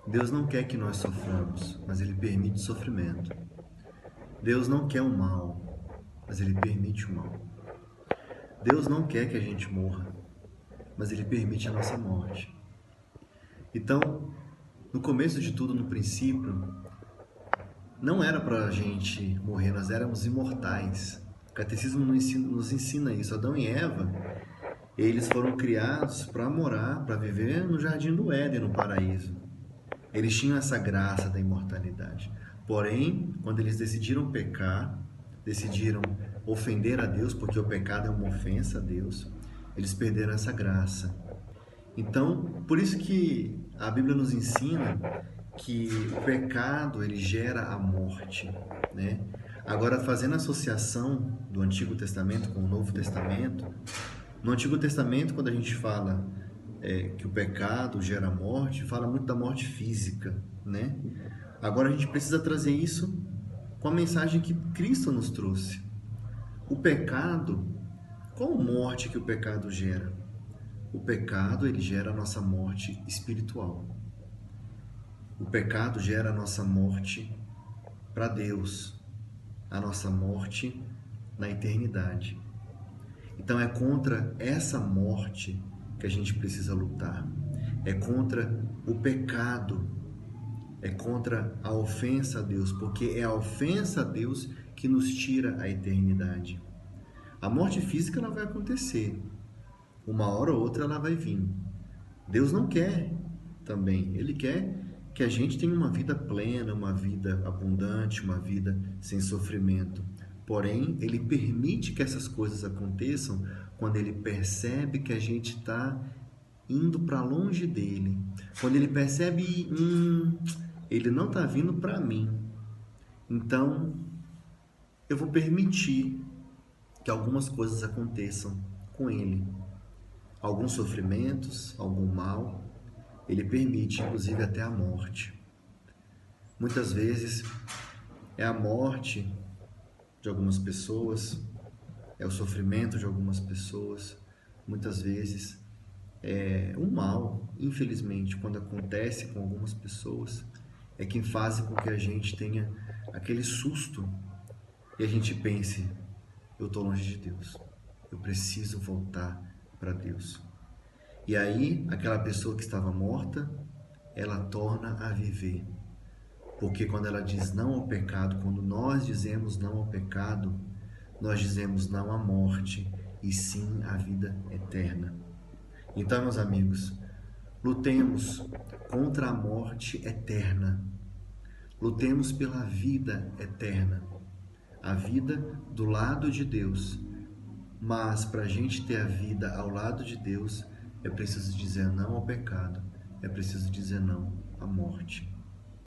Deus não quer que nós soframos, mas Ele permite sofrimento. Deus não quer o mal, mas Ele permite o mal. Deus não quer que a gente morra, mas Ele permite a nossa morte. Então, no começo de tudo, no princípio, não era para a gente morrer, nós éramos imortais. O catecismo nos ensina isso. Adão e Eva, eles foram criados para morar, para viver no jardim do Éden, no paraíso. Eles tinham essa graça da imortalidade. Porém, quando eles decidiram pecar, decidiram ofender a Deus, porque o pecado é uma ofensa a Deus, eles perderam essa graça. Então, por isso que a Bíblia nos ensina que o pecado ele gera a morte, né? Agora, fazendo associação do Antigo Testamento com o Novo Testamento, no Antigo Testamento, quando a gente fala que o pecado gera morte, fala muito da morte física, né? Agora a gente precisa trazer isso com a mensagem que Cristo nos trouxe. O pecado, qual morte que o pecado gera? O pecado, ele gera a nossa morte espiritual. O pecado gera a nossa morte para Deus, a nossa morte na eternidade. Então é contra essa morte que a gente precisa lutar. É contra o pecado, é contra a ofensa a Deus, porque é a ofensa a Deus que nos tira a eternidade. A morte física ela vai acontecer, uma hora ou outra ela vai vir. Deus não quer também, Ele quer que a gente tenha uma vida plena, uma vida abundante, uma vida sem sofrimento. Porém, Ele permite que essas coisas aconteçam quando Ele percebe que a gente está indo para longe dEle. Quando Ele percebe, Ele não está vindo para mim. Então, eu vou permitir que algumas coisas aconteçam com Ele. Alguns sofrimentos, algum mal, Ele permite, inclusive até a morte. Muitas vezes é a morte de algumas pessoas, é o sofrimento de algumas pessoas, muitas vezes é o mal, infelizmente, quando acontece com algumas pessoas, é quem faz com que a gente tenha aquele susto e a gente pense, eu estou longe de Deus, eu preciso voltar para Deus. E aí, aquela pessoa que estava morta, ela torna a viver. Porque quando ela diz não ao pecado, quando nós dizemos não ao pecado, nós dizemos não à morte e sim à vida eterna. Então, meus amigos, lutemos contra a morte eterna. Lutemos pela vida eterna. A vida do lado de Deus. Mas para a gente ter a vida ao lado de Deus, é preciso dizer não ao pecado. É preciso dizer não à morte.